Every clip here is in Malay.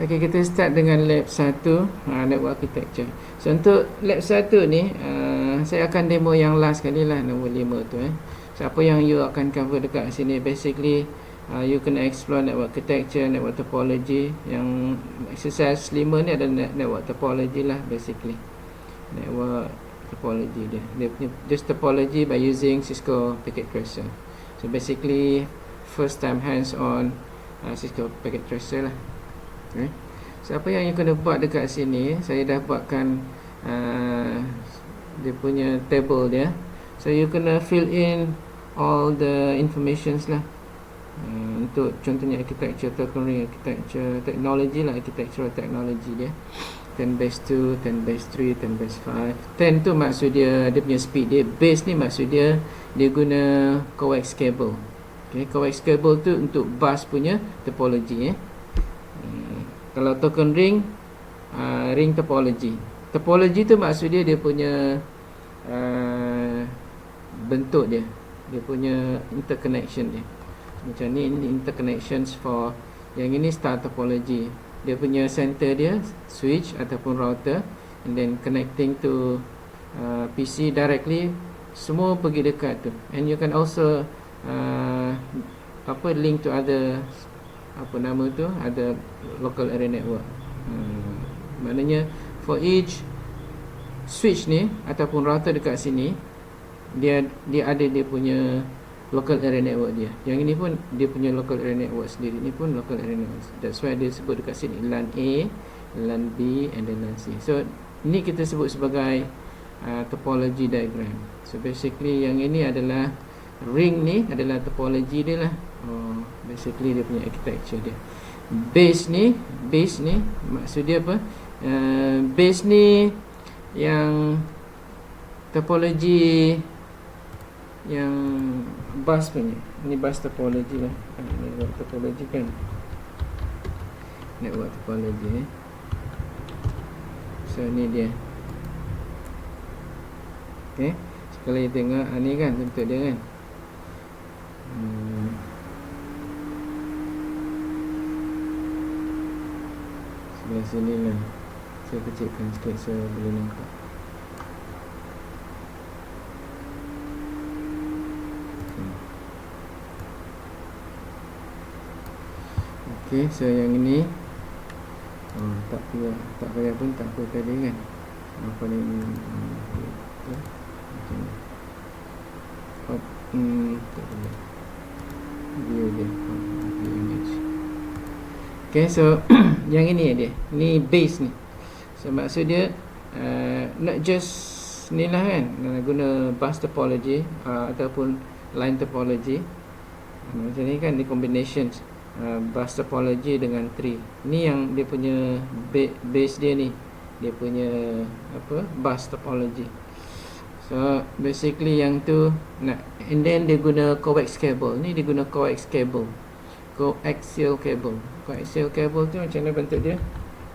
Okay, kita start dengan lab 1, network architecture. So untuk lab 1 ni, saya akan demo yang last kali lah, nombor 5 tu. So apa yang you akan cover dekat sini, basically you kena explore network architecture, network topology. Yang exercise 5 ni adalah network topology lah, basically network topology dia. Dia punya just topology by using Cisco Packet Tracer. So basically first time hands on Cisco Packet Tracer lah. Okay. So apa yang you kena buat dekat sini, saya dah buatkan dia punya table dia. So you kena fill in all the informations lah. Untuk contohnya architecture, token ring architecture, technology lah, architectural technology dia. 10 base 2, 10 base 3, 10 base 5. 10 tu maksud dia punya speed dia. Base ni maksud dia guna coax cable. Okay, coax cable tu untuk bus punya topology. Kalau token ring, ring topology. Topology tu maksud dia punya bentuk dia. Dia punya interconnection dia. Macam ni, ini interconnections for yang ini star topology. Dia punya center dia switch ataupun router, and then connecting to PC directly, semua pergi dekat tu. And you can also link to other ada local area network. Maknanya for each switch ni ataupun router dekat sini, dia ada dia punya local area network dia. Yang ini pun dia punya local area network sendiri. Ini pun local area network. That's why dia sebut dekat sini LAN A, LAN B and then LAN C. So ini kita sebut sebagai topology diagram. So basically yang ini adalah ring ni adalah topology dia lah. Basically dia punya architecture dia. Base ni maksud dia apa? Base ni yang topology yang bus punya. Ini bus topology lah. Network topology kan. Network topology. So ni dia. Okay. Sekali tengok ni kan bentuk dia kan. Sebelah sini lah. Saya kecilkan sikit so boleh nampak. Okay, so yang ini tak payah pun tak apa tadi kan. Apa ni tak boleh. View dia image. Okay, so yang ini dia. Ni base ni. So maksud dia not just ni lah kan, guna bus topology ataupun line topology. Macam ni kan, ni combinations bus topology dengan tree. Ni yang dia punya base dia ni. Dia punya bus topology. So basically yang tu and then dia guna coax cable. Ni dia guna coax cable. Coaxial cable. Coaxial cable tu macam mana bentuk dia?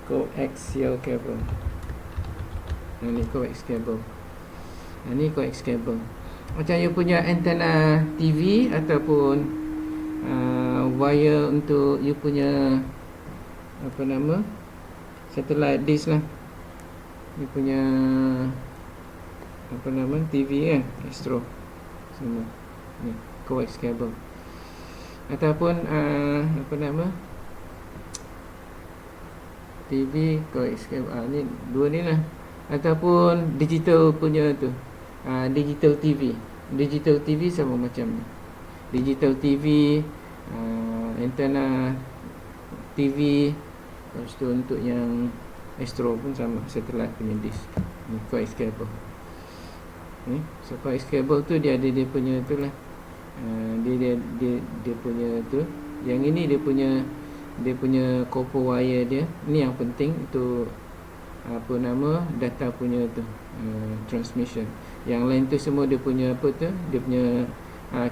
Coaxial cable. Ni coax cable. Ni coax cable. Macam you punya antena TV ataupun wire untuk you punya satellite dish lah. You punya TV kan, Astro semua ni coax cable. Ataupun TV coax cable, ni dua ni lah. Ataupun digital punya tu, digital TV sama macam ni. Digital TV, antena TV. Lepas tu untuk yang Astro pun sama, satellite punya dish. Ni coax cable. So coax cable tu dia ada dia punya tu lah. Dia punya tu. Yang ini dia punya copper wire dia. Ni yang penting untuk data punya tu, transmission. Yang lain tu semua dia punya dia punya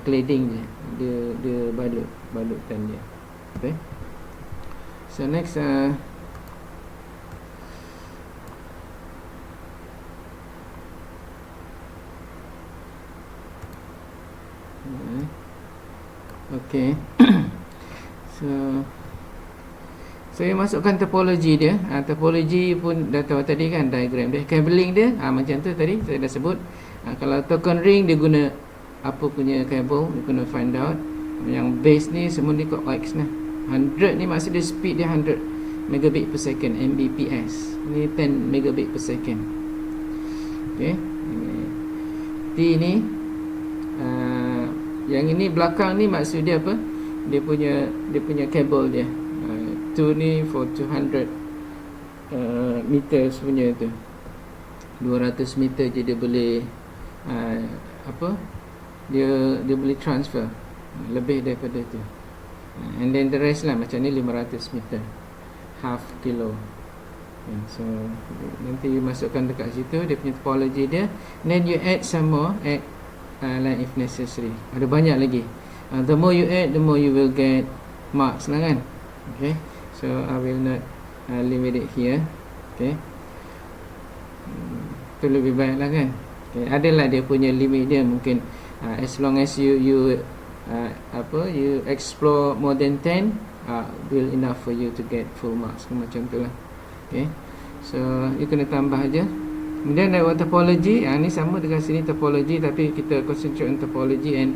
cladding dia balutan dia. Okay. So next okay. So Saya masukkan topologi dia. Topologi pun dah tahu tadi kan, diagram dia. Cabling dia macam tu tadi saya dah sebut. Kalau token ring dia guna apa punya cable, dia guna find out. Yang base ni semua ni coax lah. 100 ni maksud dia speed dia 100 megabit per second, Mbps. Ni 10 megabit per second. Okey. T ni yang ini belakang ni maksud dia apa? Dia punya cable dia. 2 ni for 200 meters punya tu. 200 meter je dia boleh dia boleh transfer lebih daripada tu. And then the rest lah macam ni 500 meter, half kilo. So nanti you masukkan dekat situ dia punya topology dia. Then you add some more, add line if necessary. Ada banyak lagi. The more you add, the more you will get marks lah kan. Okay, so I will not limit it here. Okay, itu lebih baik lah kan. Okay, adalah dia punya limit dia. Mungkin as long as you explore more than 10 will enough for you to get full marks, macam tu lah. Okay, so you kena tambah aja. Kemudian lewat topology, ni sama dengan sini topology, tapi kita concentrate on topology. And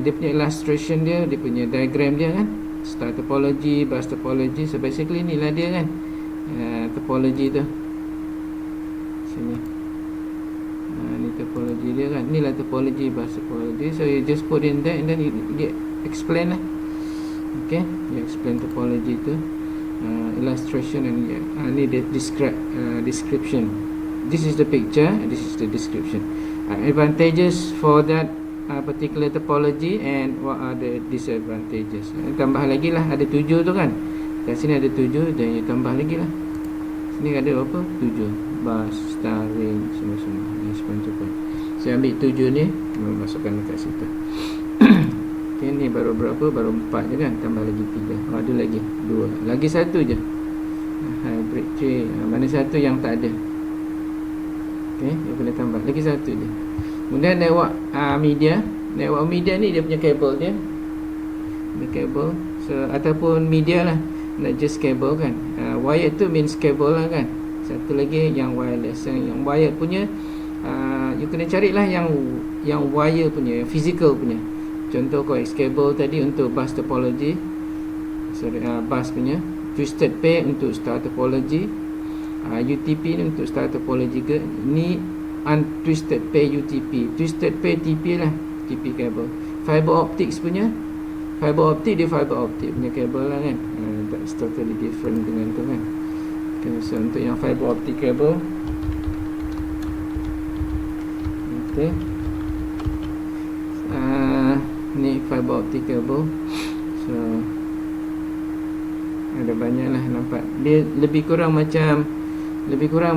dia punya illustration dia punya diagram dia kan, star topology, bus topology. So basically inilah dia kan, topology tu sini. Ni topology dia kan, inilah topology, bus topology. So you just put in that and then you explain lah. Okay, you explain topology tu, illustration, and ni the description. This is the picture, this is the description. Advantages for that particular topology and what are the disadvantages. Tambah lagi lah, ada 7 tu kan. Kat sini ada 7, dan you tambah lagi lah. Sini ada berapa? 7. Bus, star, ring, semua-semua. Saya ambil 7 ni, masukkan dekat situ. Okay, ni baru berapa? Baru 4 je kan. Tambah lagi 3. Ada lagi 2. Lagi 1 je. Hybrid tree. Mana satu yang tak ada? Okay, dia boleh tambah. Lagi 1 je. Kemudian network media. Network media ni dia punya kabel dia. Dia kabel. So, ataupun media lah. Not just kabel kan. Wire tu means kabel lah kan. Satu lagi yang wireless. Yang wire punya, you kena carilah yang wire punya, yang physical punya. Contoh coax cable tadi untuk bus topology. Sorry, bus punya. Twisted pair untuk star topology. UTP ni untuk star topology ke. Ni untwisted pair UTP. Twisted pair TP lah, TP cable. Fiber optics punya, fiber optic dia fiber optic punya cable lah kan. That's totally different dengan tu kan. Okay, so untuk yang fiber optic cable, okay, ni fiber optic cable. So ada banyak lah, nampak dia lebih kurang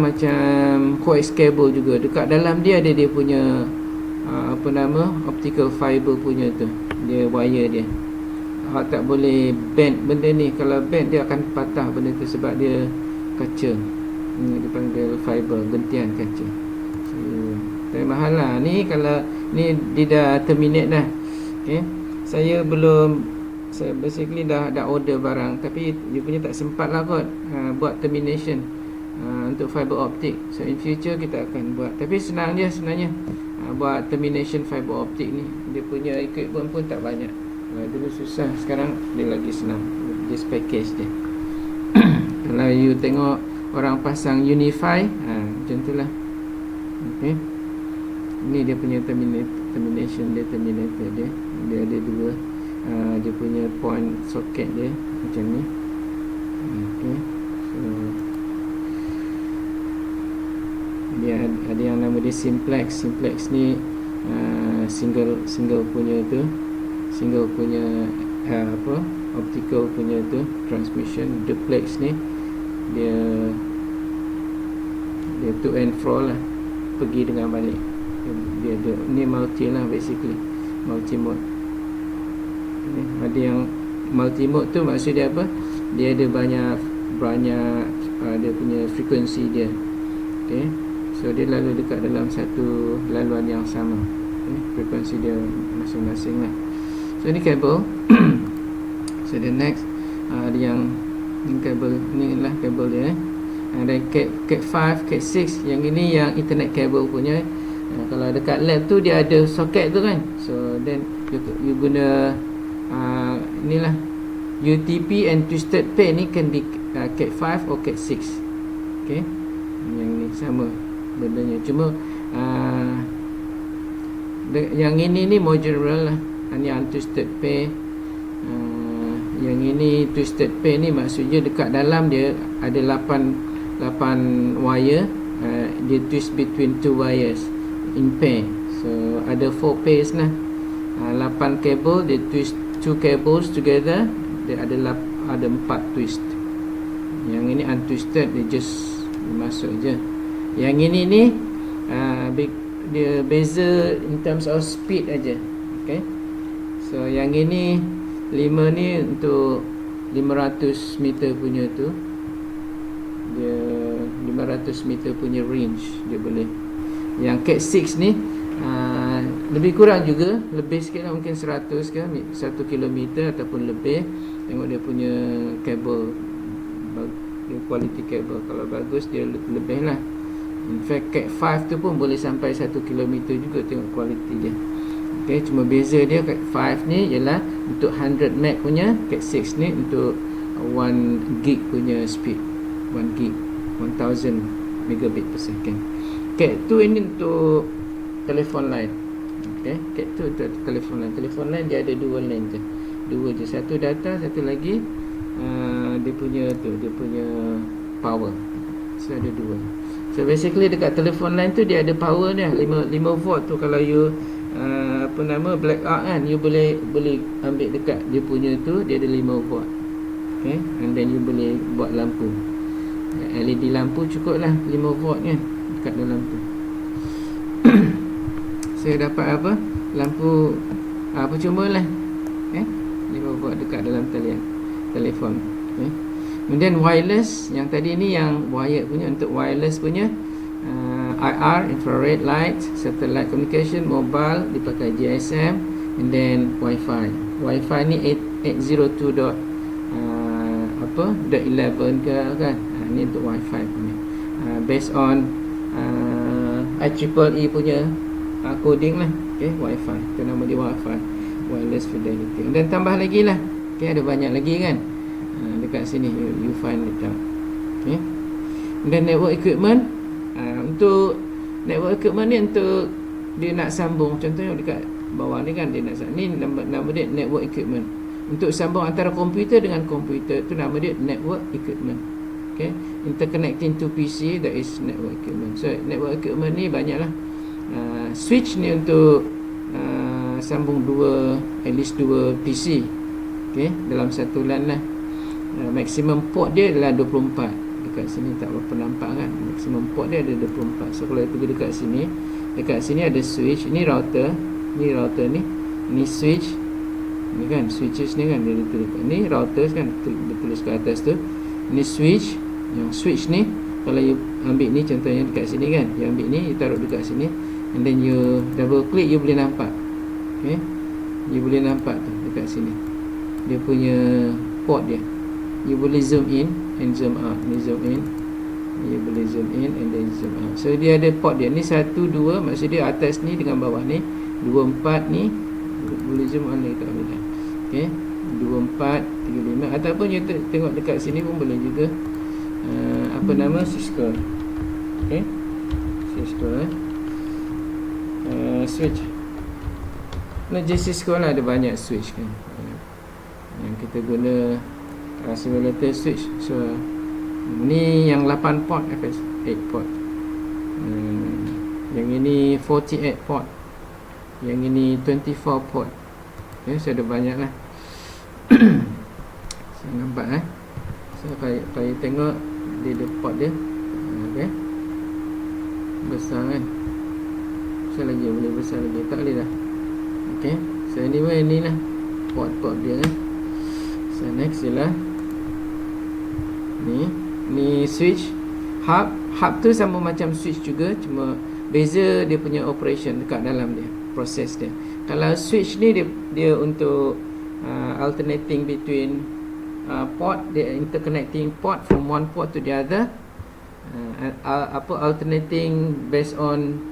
macam coax cable juga. Dekat dalam dia ada dia punya optical fiber punya tu, dia wire dia. Awak tak boleh bend benda ni. Kalau bend dia akan patah benda tu sebab dia kaca. Ini dipanggil fiber, gentian kaca. So, tapi mahal lah. Ni kalau ni dia dah terminate dah. Okay, saya basically dah order barang, tapi dia punya tak sempat lah kot buat termination untuk fiber optic. So in future kita akan buat. Tapi senang je sebenarnya buat termination fiber optic ni. Dia punya equipment pun tak banyak. Dulu susah, sekarang dia lagi senang. Just package dia. Kalau you tengok orang pasang Unify, macam tu lah. Okay, ni dia punya termination dia, terminator dia. Dia ada 2. Dia punya point socket dia macam ni. Okay, so dia ada yang nama dia simplex. Simplex ni single punya tu, single punya optical punya tu transmission. Duplex ni dia to and fro lah, pergi dengan balik. Dia ada ni multi lah, basically multi mode. Ada yang multi mode tu maksud dia apa? Dia ada banyak dia punya frekuensi dia. Okay, so dia lalu dekat dalam satu laluan yang sama. Okay, frekuensi dia masing-masing lah. So ni kabel. So the next ada yang Ini kabel, ni lah kabel dia. Dan Cat 5, Cat 6, yang ini yang internet cable punya. Kalau dekat lab tu dia ada soket tu kan. So then you guna inilah UTP and twisted pair ni can be Cat 5 or Cat 6. Okay, yang ni sama bendanya, cuma yang ini ni more general lah. Ini untwisted pair. Yang ini twisted pair ni maksudnya dekat dalam dia ada 8 wire. Dia twist between 2 wires in pair. So ada 4 pairs lah. 8 cable, dia twist 2 cables together, dia ada 4 twist. Yang ini untwisted, dia just masuk je. Yang ini ni dia beza in terms of speed aja. Okay, so yang ini 5 ni untuk 500 meter punya tu, dia 500 meter punya range dia boleh. Yang Cat 6 ni lebih kurang juga, lebih sikit lah, mungkin 100 ke 1 kilometer ataupun lebih. Tengok dia punya kabel, dia quality kabel. Kalau bagus dia lebih lah. In fact Cat 5 tu pun boleh sampai 1 kilometer juga, tengok quality dia. Okay, cuma beza dia Cat 5 ni ialah untuk 100 meg punya, Cat 6 ni untuk 1 gig punya speed, 1 gig 1000 megabit per second. Cat 2 ini untuk telefon line. Okay, Cat 2 untuk telefon line. Telefon line dia ada 2 line je, 2 je, satu data, satu lagi dia punya tu, dia punya power. So ada 2. So basically dekat telefon line tu dia ada power dia 5 volt tu. Kalau you blackout kan, you boleh ambil dekat dia punya tu, dia ada 5 volt. Okay, and then you boleh buat lampu, LED lampu cukup lah 5 volt kan dekat dalam tu. Saya dapat apa, lampu percuma lah, 5 volt dekat dalam telefon. Okay. Kemudian wireless, yang tadi ni yang wired punya, untuk wireless punya IR, infrared light, satellite communication, mobile dipakai GSM, and then Wi-Fi. Wi-Fi ni 802.11 ke kan. Ni untuk Wi-Fi punya. Based on IEEE punya coding lah. Okay, Wi-Fi. Itu nama dia Wi-Fi, wireless fidelity. Dan tambah lagi lah. Okay, ada banyak lagi kan. Dekat sini you find it out. Okay. Dan network equipment, untuk network equipment ni untuk dia nak sambung, contohnya dekat bawah ni kan, dia nak ni nama dia network equipment. Untuk sambung antara komputer dengan komputer, tu nama dia network equipment. Okay, interconnecting to PC, that is network equipment. So network equipment ni banyaklah. Switch ni untuk sambung at least 2 PC. Okay, dalam satu LAN lah. Maximum port dia adalah 24. Dekat sini tak berapa nampak kan, maximum port dia ada 24. So kalau pergi dekat sini ada switch. Ini router, ni switch, ni kan switches ni kan, dia tulis ni routers kan, dia tulis kat atas tu. Ini switch. Yang switch ni kalau you ambil ni, contohnya dekat sini kan, you ambil ni, you taruh dekat sini, and then you double click, you boleh nampak. Okay, you boleh nampak tu dekat sini dia punya port dia. You boleh zoom in and zoom out. Ni zoom in, you boleh zoom in and then zoom out. So dia ada port dia. Ni 1, 2, maksud dia atas ni dengan bawah ni. 2, 4 ni boleh zoom on lagi tak boleh. Okay, 2, 4, 3, 5. Ataupun you tengok dekat sini pun boleh juga. Cisco. Okay, Cisco switch. Cisco lah ada banyak switch kan, yang kita guna simulator switch. So ni yang 8 port, FS 8 port. Yang ini 48 port. Yang ini 24 port. Okay, so ada banyak lah. Saya nampak so kalau tengok dia ada port dia. Okay, besar kan. Besar lagi, boleh besar lagi, tak boleh dah. Okay, so anyway ni lah port-port dia kan. So next ialah ni switch. Hub tu sama macam switch juga, cuma beza dia punya operation dekat dalam dia, proses dia. Kalau switch ni dia untuk alternating between port, the interconnecting port from one port to the other, alternating based on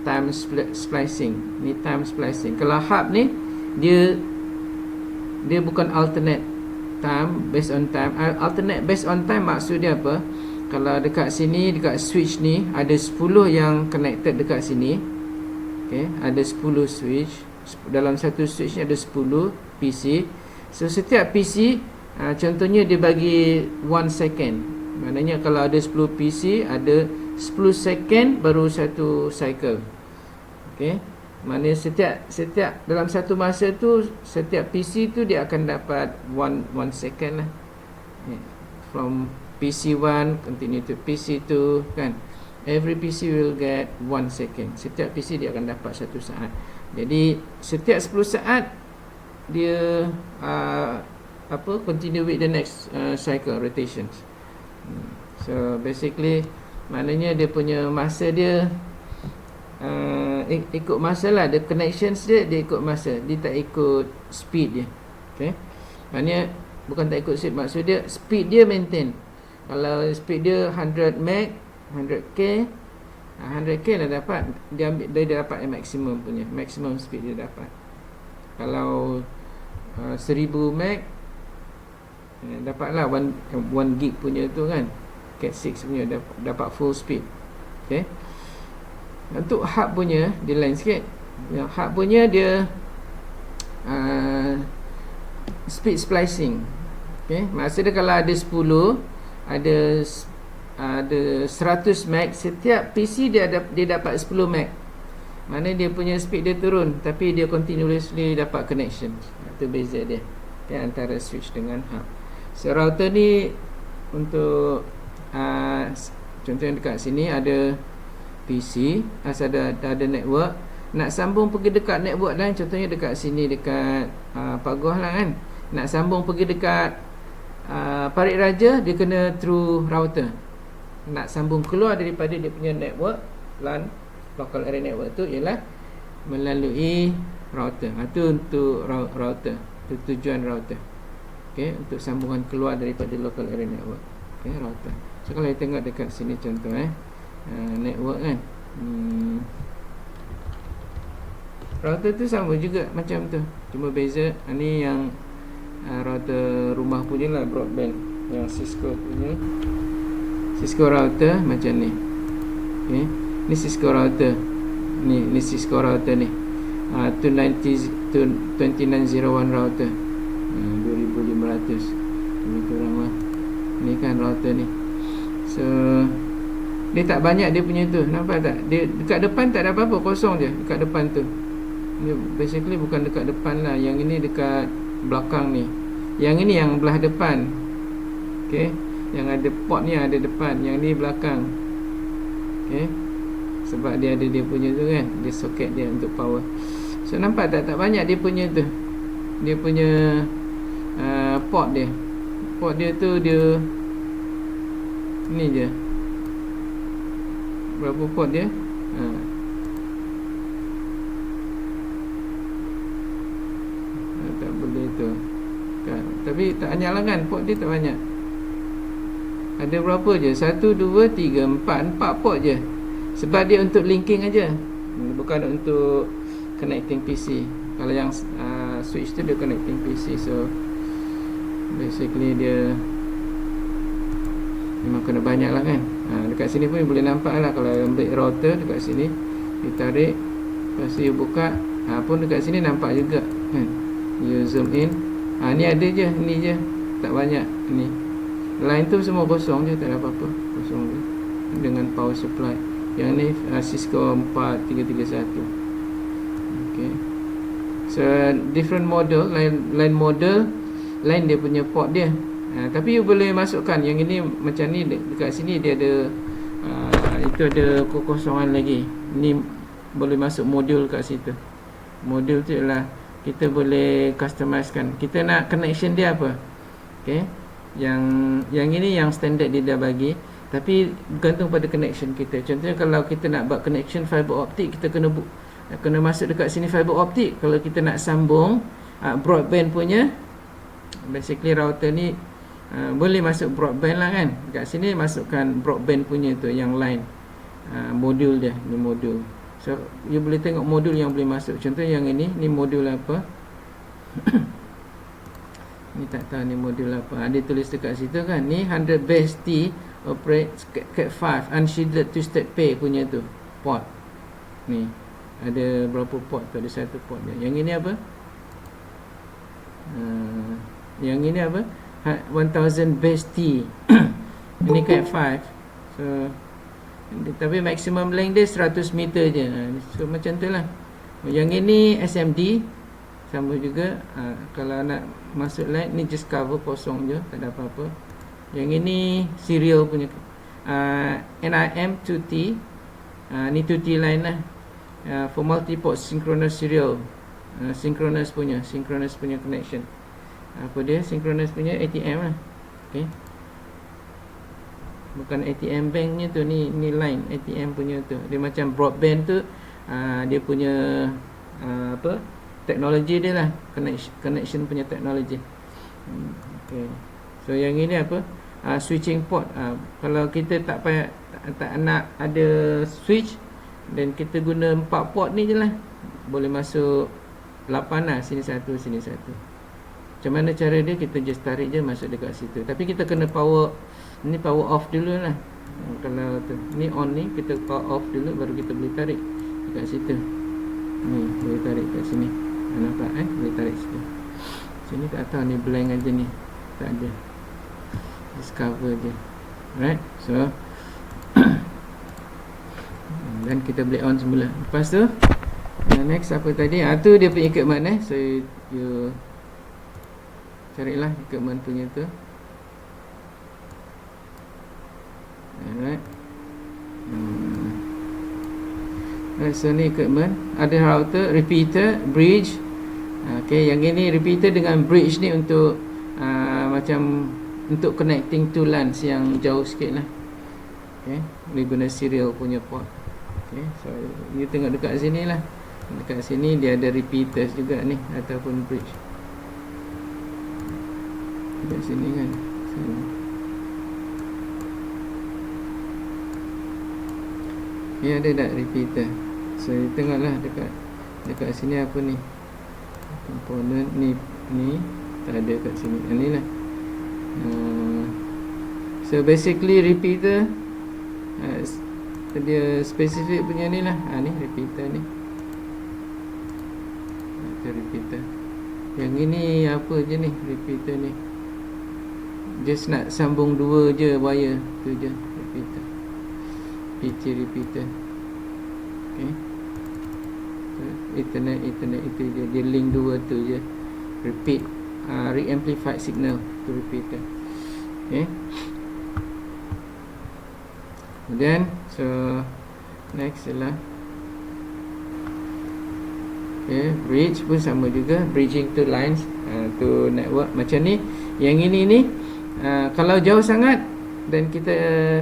time splicing. Ni time splicing. Kalau hub ni dia bukan alternate time based on time. Alternate based on time maksud dia apa? Kalau dekat sini, dekat switch ni ada 10 yang connected dekat sini. Okay, ada 10 switch. Dalam satu switch ni ada 10 PC. So setiap PC contohnya dia bagi 1 second. Maknanya kalau ada 10 PC, ada 10 second baru satu cycle. Okay, maknanya setiap dalam satu masa tu, setiap PC tu dia akan dapat 1 second lah. From PC1 continue to PC2 kan. Every PC will get 1 second. Setiap PC dia akan dapat 1 saat. Jadi setiap 10 saat dia continue with the next cycle rotations. So basically maknanya dia punya masa dia ikut masa lah. The connections dia ikut masa. Dia tak ikut speed dia. Okay, maknanya bukan tak ikut speed, maksud dia speed dia maintain. Kalau speed dia 100 meg, 100k, 100k dah dapat. Dia dapat maximum punya, maximum speed dia dapat. Kalau 1000 meg, dapatlah 1 gig punya tu kan. Cat 6 punya dapat full speed. Okay, untuk hub punya dia lain sikit. Yang hub punya dia speed splicing. Okay, maksudnya kalau ada 10, ada 100 meg, setiap PC dia dapat 10 meg. Mana dia punya speed dia turun, tapi dia continuously dapat connection. Itu beza dia, okay, antara switch dengan hub. So router ni untuk contohnya dekat sini ada PC, ada network. Nak sambung pergi dekat network lain, contohnya dekat sini dekat Pagoh lah kan. Nak sambung pergi dekat Parit Raja, dia kena through router. Nak sambung keluar daripada dia punya network LAN, local area network tu ialah melalui router. Itu untuk router, itu tujuan router. Okay, untuk sambungan keluar daripada local area network. Okay, router. So kalau kita tengok dekat sini contoh network kan, router tu sama juga macam tu, cuma beza ni yang router rumah punya lah, broadband. Yang Cisco punya, Cisco router macam ni. Okay, ni Cisco router, ni Cisco router ni 2901 router, 2500 lebih kurang lah. Ni kan router ni. So dia tak banyak dia punya tu, nampak tak? Dia dekat depan tak ada apa-apa, kosong je dekat depan tu. Dia basically bukan dekat depan lah. Yang ini dekat belakang ni. Yang ini yang belah depan. Okay, yang ada port ni ada depan, yang ni belakang. Okay, sebab dia ada dia punya tu kan, dia soket dia untuk power. So nampak tak banyak dia punya tu, dia punya port dia. Port dia tu dia ni je. Berapa port dia? Tak boleh tu kan. Tapi tak banyak lah kan, port dia tak banyak. Ada berapa je? 1, 2, 3, 4 port je. Sebab dia untuk linking aja, bukan untuk connecting PC. Kalau yang switch tu dia connecting PC. So basically dia memang kena banyak lah kan. Dekat sini pun boleh nampak lah. Kalau ambil router dekat sini, ditarik, lepas tu you buka, pun dekat sini nampak juga kan. You zoom in, ni ada je, ni je, tak banyak ni. Line tu semua kosong je, tak ada apa-apa, kosong je, dengan power supply. Yang ni Cisco 4331. Okay, so different model, lain model, lain dia punya port dia. Tapi you boleh masukkan yang ini macam ni. Dekat sini dia ada itu ada kekosongan lagi. Ni boleh masuk modul kat situ. Modul tu ialah kita boleh customizekan. Kita nak connection dia apa. Okay, yang ini yang standard dia dah bagi, tapi bergantung pada connection kita. Contohnya kalau kita nak buat connection fiber optic, kita kena masuk dekat sini fiber optic. Kalau kita nak sambung broadband punya, basically router ni boleh masuk broadband lah kan. Kat sini masukkan broadband punya tu, yang line, modul dia, ni modul. So you boleh tengok modul yang boleh masuk. Contoh yang ini, ni modul apa? Ni tak tahu ni modul apa. Ada tulis dekat situ kan. Ni 100 base T operates Cat5 unshielded twisted pair punya tu port. Ni ada berapa port tu? Ada satu port dia. Yang ini apa? Yang ini apa? 1000 base T. Ini Cat5. So tapi maximum length dia 100 meter je. So macam tu lah. Yang ini SMD sama juga. Kalau nak masuk line ni just cover kosong je, tak ada apa-apa. Yang ini serial punya, NIM 2T. Ni 2T line lah, for multi-port synchronous serial, synchronous punya connection. Apa dia? Synchronous punya ATM lah. Okay, bukan ATM banknya tu, ni line ATM punya tu. Dia macam broadband tu, dia punya apa, teknologi dia lah, connection punya teknologi. Okay. So yang ini apa? Switching port. Kalau kita tak payah, tak nak ada switch, dan kita guna 4 port ni je lah, boleh masuk 8 lah, sini satu, sini satu. Macam mana cara dia? Kita just tarik je masuk dekat situ. Tapi kita kena power, ni power off dulu lah. Kalau tu, ni on ni, kita power off dulu, baru kita boleh tarik dekat situ. Ni boleh tarik kat sini. Nampak boleh tarik situ. Sini tak tahu, ni blank aja ni, tak ada, discover je. Right, so dan kita boleh on semula. Lepas tu next apa tadi? Tu dia punya equipment. So you carilah equipment punya tu. Alright. So ni equipment, ada router, repeater, bridge. Okay, yang ini repeater dengan bridge ni untuk macam untuk connecting to LANs yang jauh sikit lah. Okay, boleh guna serial punya port. Okay, so you tengok dekat sini lah. Dekat sini dia ada repeaters juga ni, ataupun bridge. Dekat sini kan, sini. Ni ada tak repeater? So you tengoklah dekat sini apa ni, komponen ni tak ada kat sini. Ni lah. So basically repeater, dia spesifik punya ni lah. Ni repeater ni. Itu repeater. Yang ini apa je ni, repeater ni, just nak sambung dua je wire, tu je repeater. PT repeater. Okay, Ethernet itu je, dia link dua tu je. Repeat, re-amplified signal, tu repeater. Okay, kemudian so next ialah bridge pun sama juga, bridging to lines, to network macam ni. Yang ini ni kalau jauh sangat, dan kita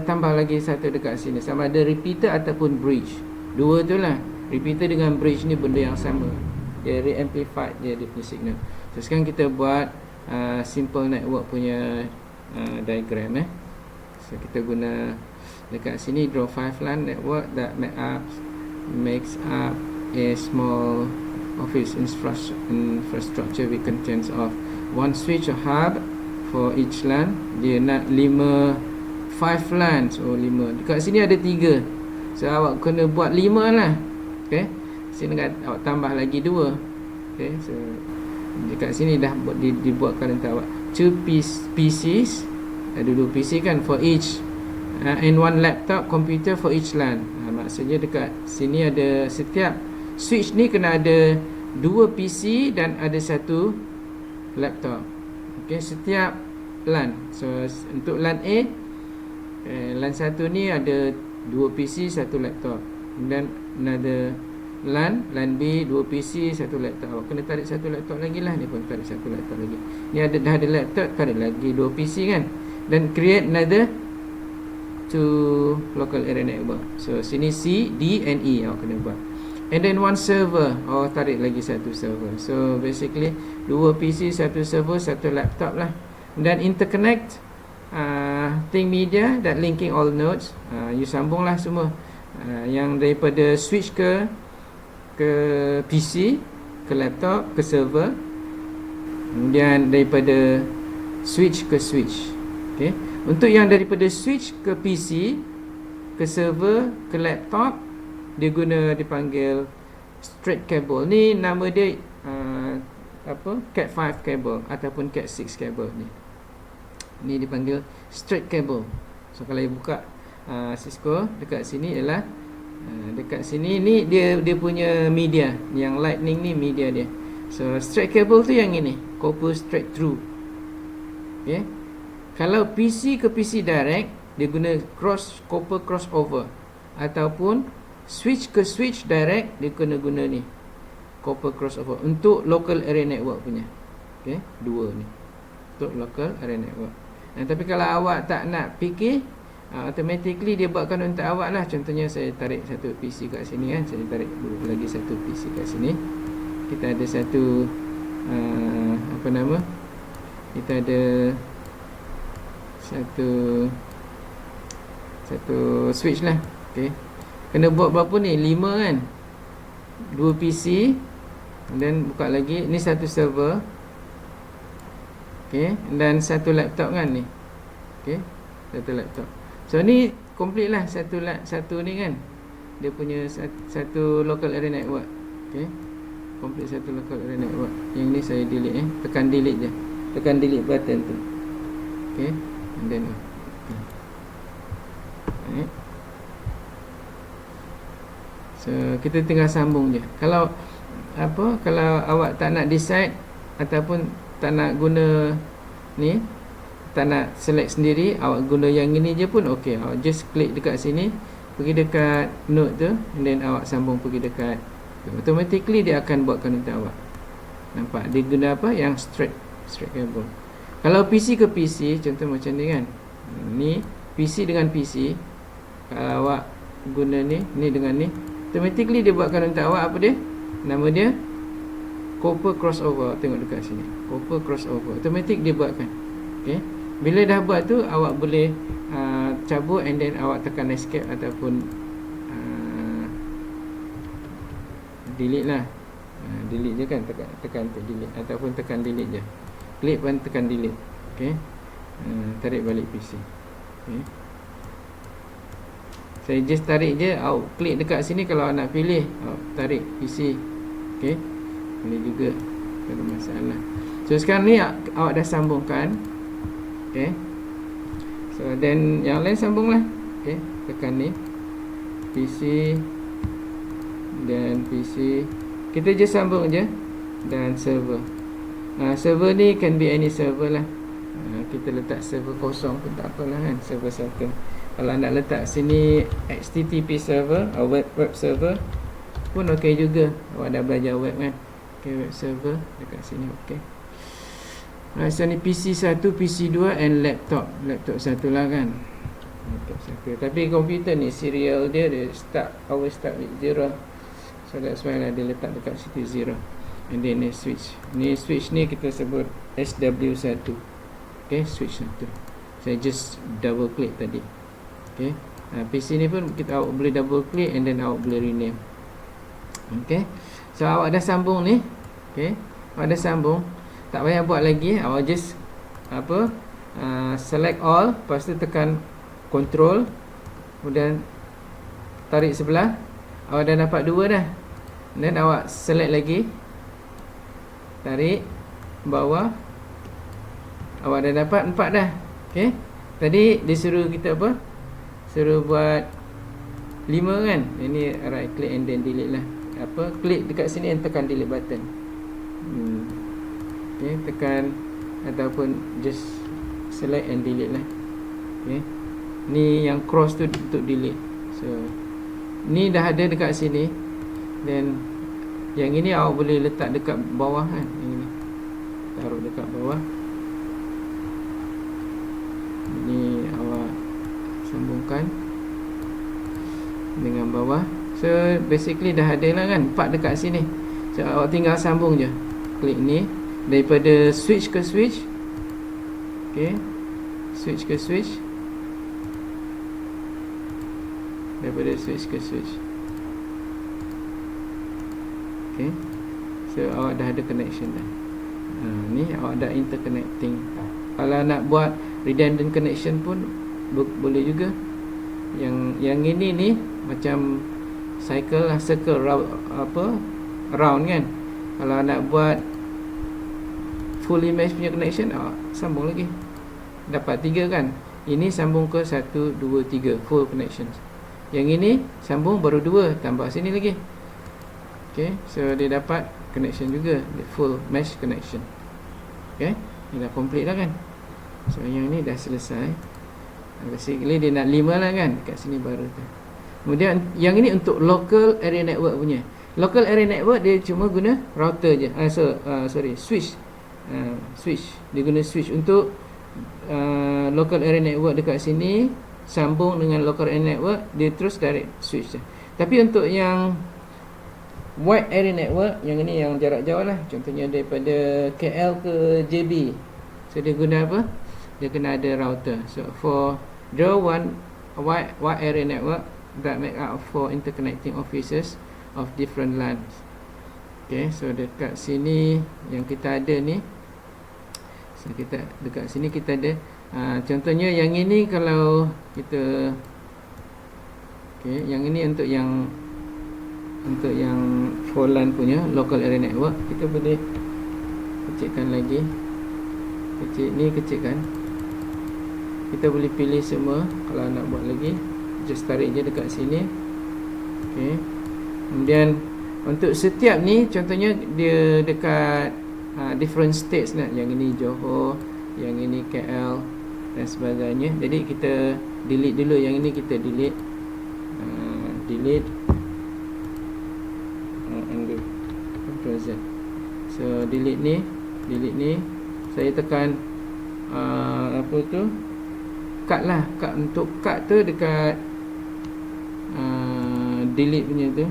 tambah lagi satu dekat sini, sama ada repeater ataupun bridge. Dua tu lah, repeater dengan bridge ni benda yang sama, dia re-amplified dia punya signal. So sekarang kita buat simple network punya diagram. So kita guna dekat sini, draw 5 LAN network that makes up a small office infrastructure which contains of one switch or hub for each LAN. Dia nak 5 LAN. So 5, dekat sini ada 3, so awak kena buat 5 lah. Okay, sini awak tambah lagi 2. Okay, so dekat sini dah dibuatkan untuk awak 2 PCs, ada 2 PC kan, for each, and 1 laptop computer for each LAN. Maksudnya dekat sini ada, setiap switch ni kena ada 2 PC dan ada 1 laptop. Okay, setiap LAN. So untuk LAN A, LAN 1 ni ada 2 PC 1 laptop. Dan ada LAN B 2 PC 1 laptop. Awak kena tarik 1 laptop lagi lah. Dia pun tarik 1 laptop lagi. Ni dah ada laptop, tarik lagi 2 PC kan. Dan create another 2 local area network. So sini C, D and E awak kena buat. And then 1 server, tarik lagi 1 server. So basically 2 PC 1 server 1 laptop lah. Dan interconnect thing media that linking all nodes. You sambunglah semua, yang daripada switch ke PC, ke laptop, ke server, kemudian daripada switch ke switch. Okay. Untuk yang daripada switch ke PC, ke server, ke laptop, dia dipanggil straight cable. Ni nama dia Cat5 cable ataupun Cat6 cable ni. Ni dipanggil straight cable. So kalau you buka Cisco dekat sini ialah dekat sini ni dia punya media. Yang lightning ni media dia. So straight cable tu yang ini, copper straight through. Okay. Kalau PC ke PC direct, dia guna copper crossover, ataupun switch ke switch direct, dia guna ni copper crossover untuk local area network punya. Okay, dua ni untuk local area network. Tapi kalau awak tak nak fikir, automatically dia buatkan untuk awak lah. Contohnya saya tarik satu PC kat sini kan. Saya tarik lagi satu PC kat sini. Kita ada satu kita ada satu switch lah. Okay, kena buat berapa ni? 5 kan. 2 PC, dan buka lagi. Ni satu server. Okay, dan satu laptop kan ni. Okay, satu laptop. So ni complete lah satu ni kan. Dia punya satu local area network. Okay, complete satu local area network. Yang ni saya delete tekan delete je. Tekan delete button tu. Okay, and then okay. So kita tinggal sambung je. Kalau awak tak nak decide ataupun tak nak guna ni, tak nak select sendiri, awak guna yang ini je pun okey. Awak just klik dekat sini, pergi dekat node tu, and then awak sambung pergi dekat, automatically dia akan buatkan untuk awak. Nampak dia guna apa? Yang straight cable. Kalau PC ke PC, contoh macam ni kan. Ni PC dengan PC. Kalau awak guna ni dengan ni, automatically dia buatkan untuk awak apa dia? Nama dia copper crossover. Tengok dekat sini, copper crossover. Automatic dia buatkan. Okay. Bila dah buat tu, awak boleh cabut, and then awak tekan escape ataupun delete lah. Delete je kan, tekan untuk delete, ataupun tekan delete je. Klik pun tekan delete. Okay. Tarik balik PC. Okay. Saya just tarik je, awak klik dekat sini. Kalau nak pilih, awak tarik PC. Okay, boleh juga, tak ada masalah. So sekarang ni awak dah sambungkan. Okay, so then yang lain sambung lah. Okay, tekan ni PC dan PC. Kita je sambung je. Dan server. Server ni can be any server lah. Kita letak server kosong pun tak apalah kan. Server satu. Kalau nak letak sini HTTP server atau web server pun okey juga. Awak dah belajar web kan. Okay, web server dekat sini okey. So ni PC 1, PC 2 and laptop. Laptop satu lah kan. Laptop satu. Tapi komputer ni serial dia always start with 0. So that's why lah dia letak dekat situ 0. And then ni switch. Ni switch ni kita sebut SW1. Okay, switch 1. Saya just double click tadi. Okay, PC ni pun awak boleh double click, and then awak boleh rename. Okay, so awak dah sambung ni. Okay, awak dah sambung, tak payah buat lagi. Awak just select all, lepas tu tekan control, kemudian tarik sebelah. Awak dah dapat 2 dah. Dan awak select lagi, tarik bawah. Awak dah dapat 4 dah. Okay, tadi dia suruh kita apa? Suruh buat 5 kan. Ini right click and then delete lah. Klik dekat sini and tekan delete button. Okay, tekan ataupun just select and delete lah. Okay, ni yang cross tu untuk delete. So ni dah ada dekat sini. Then yang ini awak boleh letak dekat bawah kan. Yang ini taruh dekat bawah. Ini awak sambungkan dengan bawah. So basically dah ada lah kan, 4 dekat sini. So awak tinggal sambung je. Klik ni, daripada switch ke switch. okey, switch ke switch, daripada switch ke switch. okey, so awak dah ada connection dah. Ni awak dah interconnecting. Kalau nak buat redundant connection pun boleh juga. Yang ini ni macam cycle lah, circle round kan. Kalau nak buat full image punya connection, sambung lagi, dapat 3 kan. Ini sambung ke 1, 2, 3, full connection. Yang ini sambung baru 2, tambah sini lagi. Okay, so dia dapat connection juga, full mesh connection. Okay, ni dah complete lah kan. So yang ni dah selesai. Basically dia nak 5 lah kan, kat sini baru tu. Kemudian yang ini untuk local area network punya. Local area network dia cuma guna router je. Switch. Switch. Dia guna switch untuk local area network dekat sini, sambung dengan local area network, dia terus direct switch je. Tapi untuk yang wide area network, yang ini yang jarak jauh lah, contohnya daripada KL ke JB, so dia guna apa? Dia kena ada router. So for draw one wide area network that make up for interconnecting offices of different LANs. Okay, so dekat sini yang kita ada ni, so kita dekat sini kita ada contohnya yang ini kalau kita, okay, yang ini untuk yang for LAN punya local area network, kita boleh kecilkan lagi. Kecilkan. Kita boleh pilih semua. Kalau nak buat lagi, just tarik je dekat sini. Okay. Kemudian untuk setiap ni, contohnya dia dekat different states lah. Yang ini Johor, yang ini KL dan sebagainya. Jadi kita delete dulu. Yang ini kita delete. Delete. Undo. Ctrl Z. So delete ni. Saya tekan apa tu, cut lah. Untuk cut tu dekat delete punya tu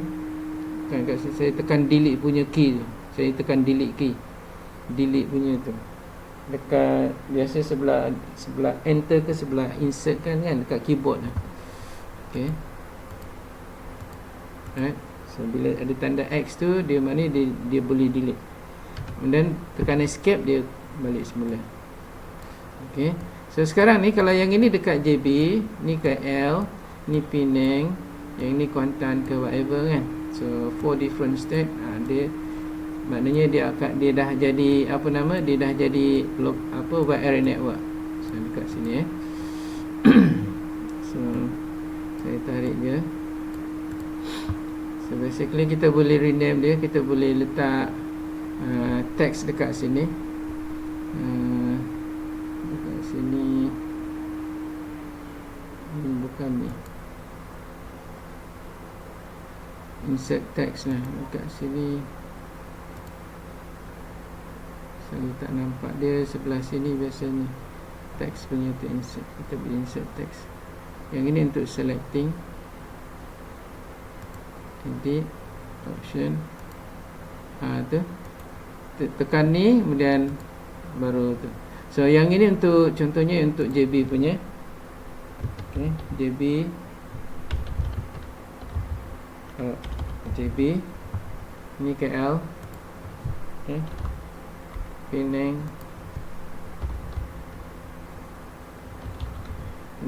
kan, saya tekan delete punya key tu. Saya tekan delete key, delete punya tu dekat biasa sebelah enter ke sebelah insert kan dekat keyboard lah. Okay, right. So bila ada tanda X tu, dia mana dia boleh delete. Kemudian tekan escape, dia balik semula. Okay, so sekarang ni kalau yang ini dekat JB, ni KL, ni Penang, yang ini Kuantan ke whatever kan. So 4 different state, dia maknanya dia dah jadi apa nama, dia dah jadi wide area network. So dekat sini so saya tarik je. So basically kita boleh rename dia, kita boleh letak teks dekat sini. Dekat sini ini bukan ni, insert text lah dekat sini. Saya tak nampak, dia sebelah sini biasanya teks punya tu insert. Kita boleh insert teks. Yang ini untuk selecting, edit, option, tu tekan ni, kemudian baru tu. So yang ini untuk contohnya untuk JB punya. Okay, JB, JB, ni KL, okay, Penang,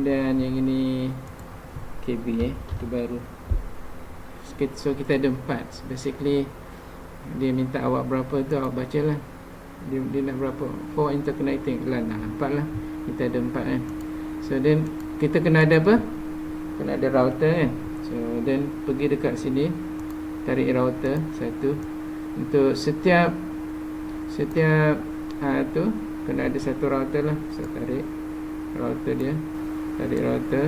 dan yang ini KB, itu baru. So kita ada 4. Basically dia minta awak berapa tu, awak baca lah. Dia nak berapa, 4 interconnecting LAN, 4 lah. Kita ada 4 kan. So then kita kena ada apa, kena ada router kan. So then pergi dekat sini, tarik router 1. Untuk setiap tu kena ada satu router lah. So tarik router dia, tarik router.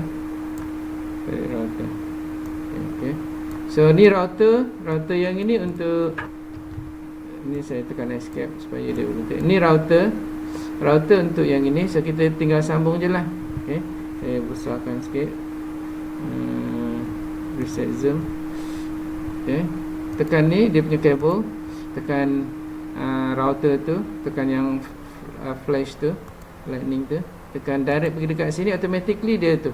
Okay. So ni router yang ini untuk ni, saya tekan escape supaya dia berhenti. Ni router untuk yang ini. So kita tinggal sambung je lah. Okay, saya besarkan sikit, reset zoom. Okay, tekan ni dia punya kabel, tekan router tu, tekan yang flash tu, lightning tu, tekan direct pergi dekat sini, automatically dia tu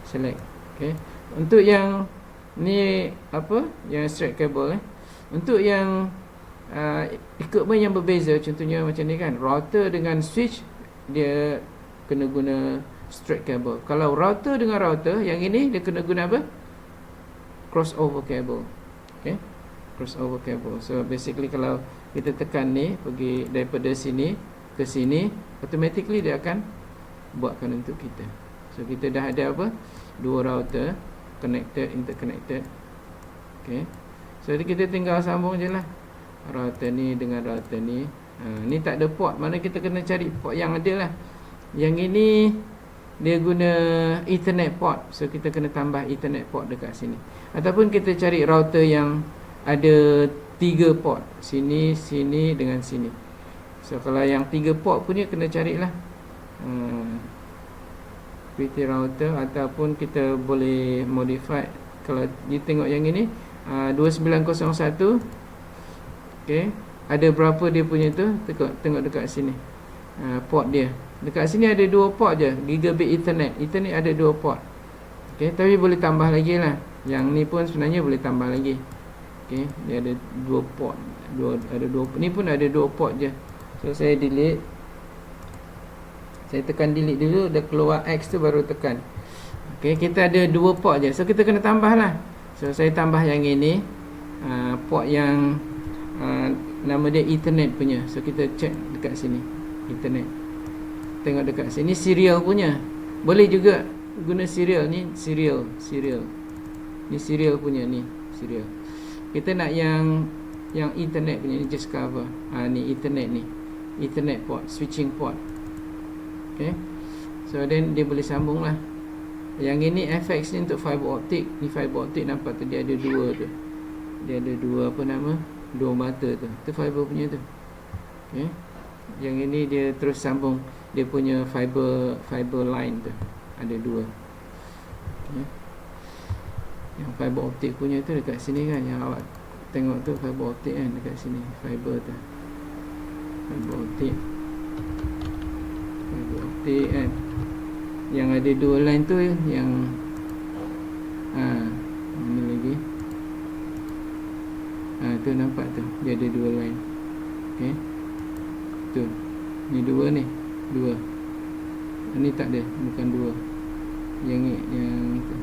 select. Okay. Untuk yang ni apa, yang straight cable untuk yang equipment yang berbeza, contohnya macam ni kan, router dengan switch, dia kena guna straight cable. Kalau router dengan router, yang ini dia kena guna apa? Crossover cable. Okay, crossover cable. So basically kalau kita tekan ni, pergi daripada sini ke sini, automatically dia akan buatkan untuk kita. So kita dah ada apa? Dua router connected, interconnected. Okay, so kita tinggal sambung je lah router ni dengan router ni. Ni tak ada port, mana kita kena cari port yang ada lah. Yang ini dia guna Ethernet port, so kita kena tambah Ethernet port dekat sini. Ataupun kita cari router yang ada 3 port, sini, sini dengan sini. So kalau yang 3 port punya kena carilah PT router, ataupun kita boleh modify. Kalau you tengok yang ini 2901, okay, ada berapa dia punya tu, tengok dekat sini port dia. Dekat sini ada 2 port je, gigabit Ethernet. Ethernet ada 2 port. Okay, tapi boleh tambah lagi lah. Yang ni pun sebenarnya boleh tambah lagi. Okay, dia ada 2 port. Ni pun ada 2 port je. So saya delete. Saya tekan delete dulu, dah keluar X tu baru tekan. Okay, kita ada 2 port je. So kita kena tambah lah. So saya tambah yang ini, port yang nama dia Ethernet punya. So kita check dekat sini, Ethernet. Tengok dekat sini serial punya. Boleh juga guna serial ni, serial. Ni serial punya ni, serial. Kita nak yang Ethernet punya ni, just cover. Ni Ethernet ni. Ethernet port, switching port. Okay. So then dia boleh sambung lah. Yang ini FX ni untuk fiber optic. Ni fiber optic, nampak tu dia ada 2 tu. Dia ada 2 apa nama? 2 mata tu. Tu fiber punya tu. Okay. Yang ini dia terus sambung dia punya fiber line tu. Ada 2. Okay. Yang fiber optic punya tu dekat sini kan, yang awak tengok tu fiber optic kan, dekat sini fiber tu. Fiber optic kan. Yang ada 2 line tu yang ini lagi. Tu nampak tu, dia ada 2 line. Okey. Tu. Ni 2 ni. 2. Ini tak ada, bukan 2. Yang tu.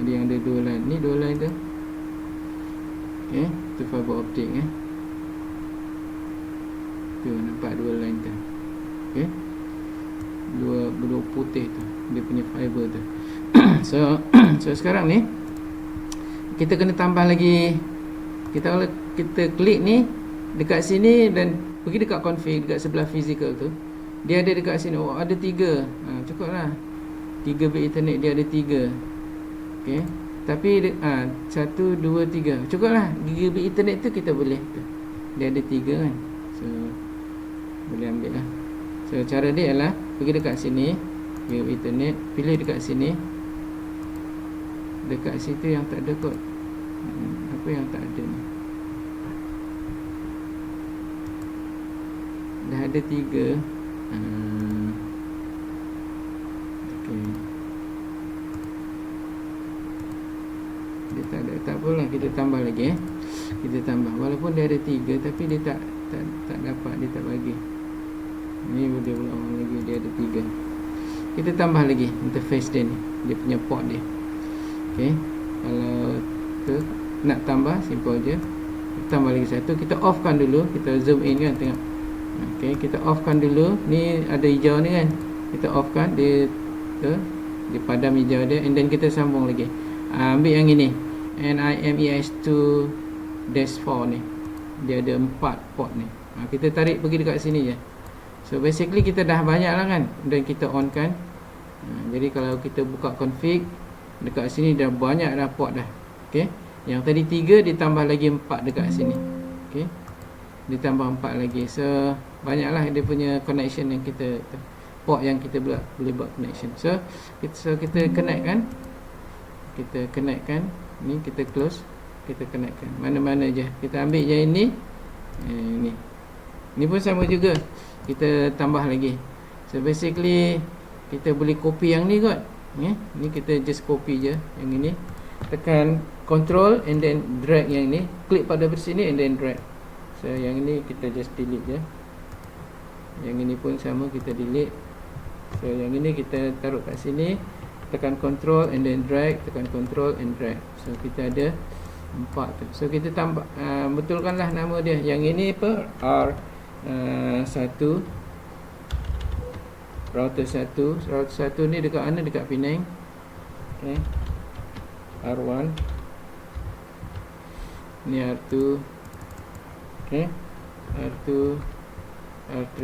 Ada yang ada 2 line. Ni 2 line tu. Okey, tu fiber optic tu nampak 2 line tu. Okey. Dua putih tu, dia punya fiber tu. So sekarang ni kita kena tambah lagi. Kalau kita klik ni dekat sini dan pergi dekat config, dekat sebelah physical tu, dia ada dekat sini. Oh, ada 3. Cukup lah. 3 bit Ethernet dia ada 3. Okey. Tapi 1, 2, 3. Cukup lah. Gigabit Ethernet tu kita boleh tu. Dia ada 3 kan. So boleh ambil lah. So cara dia ialah pergi dekat sini, gigabit Ethernet, pilih dekat sini. Dekat situ yang tak ada kot. Apa yang tak ada ni? Dah ada 3. Okay. Dia tak ada, tak apalah, kita tambah lagi Kita tambah, walaupun dia ada 3, tapi dia tak dapat, dia tak bagi. Ni boleh ulang lagi, dia ada 3. Kita tambah lagi interface dia ni, dia punya port dia. Okay. Kalau tu nak tambah, simple je. Tambah lagi 1. Kita offkan dulu, kita zoom in kan, tengok. Okay, kita offkan dulu. Ni ada hijau ni kan, kita offkan dia tu, dia padam hijau dia. And then kita sambung lagi. Ambil yang ini, NIMES2-4 ni, dia ada 4 port ni. Kita tarik pergi dekat sini je. So basically kita dah banyak lah kan, dan kita on kan. Jadi kalau kita buka config, dekat sini dah banyak dah port dah. Okay. Yang tadi 3 ditambah lagi 4 dekat sini. Okay. Ditambah 4 lagi. So banyaklah dia punya connection yang kita, port yang kita boleh buat connection. So kita connect kan. Kita connect kan. Ni kita close, kita connect kan. Mana-mana je. Kita ambil je ini. Ni. Ni pun sama juga, kita tambah lagi. So basically kita boleh copy yang ni kot. Ni kita just copy je yang ini. Tekan control and then drag yang ni. Klik pada sini and then drag. So yang ini kita just delete je. Yang ini pun sama, kita delete. So yang ini kita taruh kat sini. Tekan control and then drag. Tekan control and drag. So kita ada 4 tu. So kita tambah, betulkanlah nama dia. Yang ini apa? R1 router 1. Router 1 ni dekat mana? Dekat Penang. Okay. R1. Ni R2. Okay. R2, R3.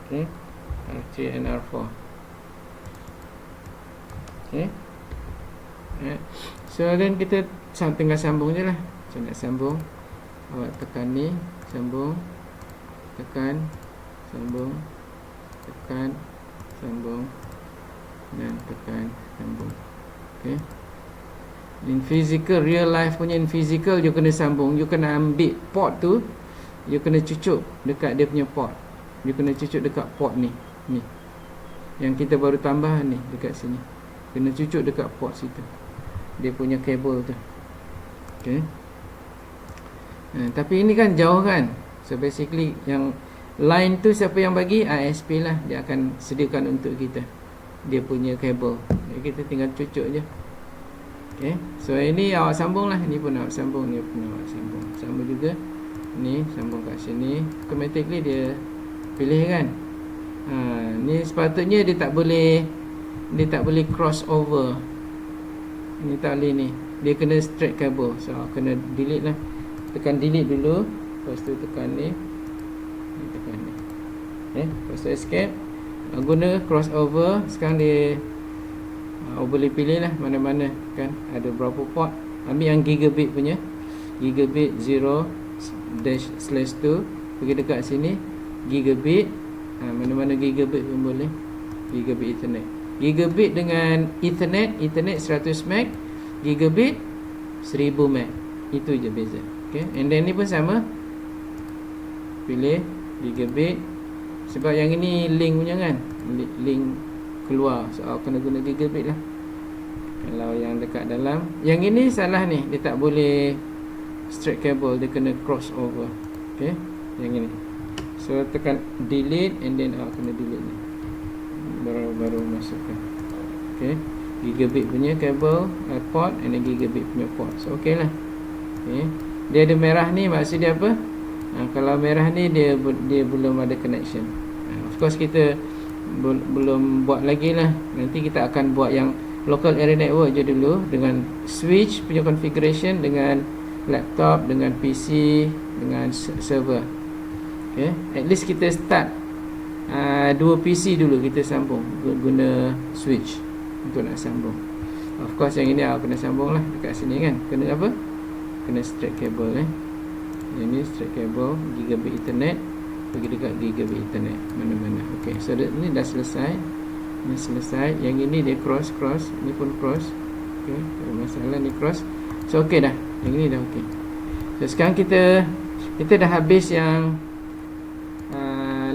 Okay. R3 and R4. Okay. So then kita tinggal sambung je lah. So nak sambung, awak tekan ni, sambung, tekan, sambung, tekan, sambung, dan tekan, sambung. Okay. In physical, real life punya, in physical you kena sambung. You kena ambil port tu, you kena cucuk dekat dia punya port. You kena cucuk dekat port ni. Ni yang kita baru tambah ni, dekat sini. Kena cucuk dekat port situ, dia punya kabel tu. Okay. Tapi ini kan jauh kan. So basically yang line tu siapa yang bagi? ISP lah. Dia akan sediakan untuk kita dia punya kabel. Jadi kita tinggal cucuk je. Okay. So ini awak sambung lah. Ini pun awak sambung, ni pun awak sambung. Sama juga. Ni sambung kat sini. Automatically dia pilih kan. Ni sepatutnya dia tak boleh cross over. Ini tak boleh ni. Dia kena straight kabel. So kena delete lah. Tekan delete dulu. Lepas tu tekan ni. Tekan ni. Okay. Lepas tu escape. Guna cross over. Sekarang dia boleh pilih lah mana-mana kan. Ada berapa port. Ambil yang gigabit punya. Gigabit 0/2. Pergi dekat sini. Gigabit. Mana-mana gigabit pun boleh. Gigabit Ethernet. Gigabit dengan Ethernet 100 meg, gigabit 1000 meg. Itu je beza. Okay. And then ni pun sama. Pilih gigabit. Sebab yang ini link punya kan, link keluar. So kena guna gigabit lah. Kalau yang dekat dalam, yang ini salah ni, dia tak boleh straight cable, dia kena cross over. Okay. Yang ini. So tekan delete and then kena delete ni. Baru masukkan. Okay. Gigabit punya kabel port and then gigabit punya port. So okey lah. Okay. Dia ada merah ni, maksud dia apa? Kalau merah ni dia belum ada connection. Of course kita belum buat lagi lah. Nanti kita akan buat yang local area network je dulu, dengan switch punya configuration, dengan laptop, dengan PC, dengan server. Okay. At least kita start 2 PC dulu, kita sambung guna switch untuk nak sambung. Of course yang ini awak kena sambung lah dekat sini kan. Kena apa? Kena straight cable Yang ni straight cable gigabit Ethernet, pergi dekat gigabit Ethernet mana-mana. Okay, so ni dah selesai. Ni selesai. Yang ini dia cross. Ni pun cross. Okay, tak ada masalah ni cross. So okay dah. Yang ini dah okay. So sekarang kita dah habis yang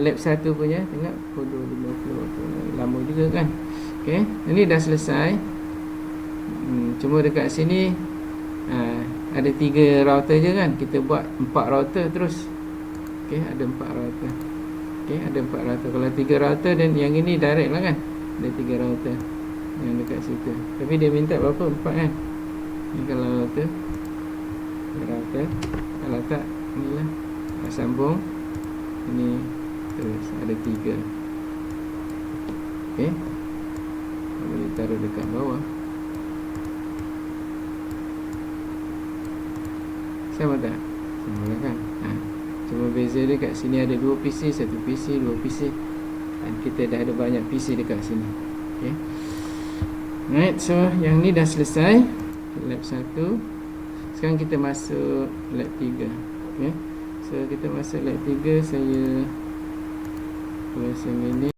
lab 1 punya. Tengok kodo 50 lama juga kan. Okay, ini dah selesai. Cuma dekat sini ada 3 router je kan. Kita buat 4 router terus. Okay, ada 4 router. Okay, ada 4 router. Kalau 3 router dan yang ini direct lah kan. Ada 3 router yang dekat situ. Tapi dia minta berapa? 4 kan. Ni kalau router. Kalau tak, inilah sambung. Ini terus ada 3. Okay, boleh taruh dekat bawah. Sama tak? Sama lah kan. Cuma beza dia kat sini ada 2 PC, 1 PC, 2 PC. Dan kita dah ada banyak PC dekat sini. Okay. Alright, so yang ni dah selesai lab 1. Sekarang kita masuk lab 3. Okay. So kita masuk lab 3. Saya tulis yang ini.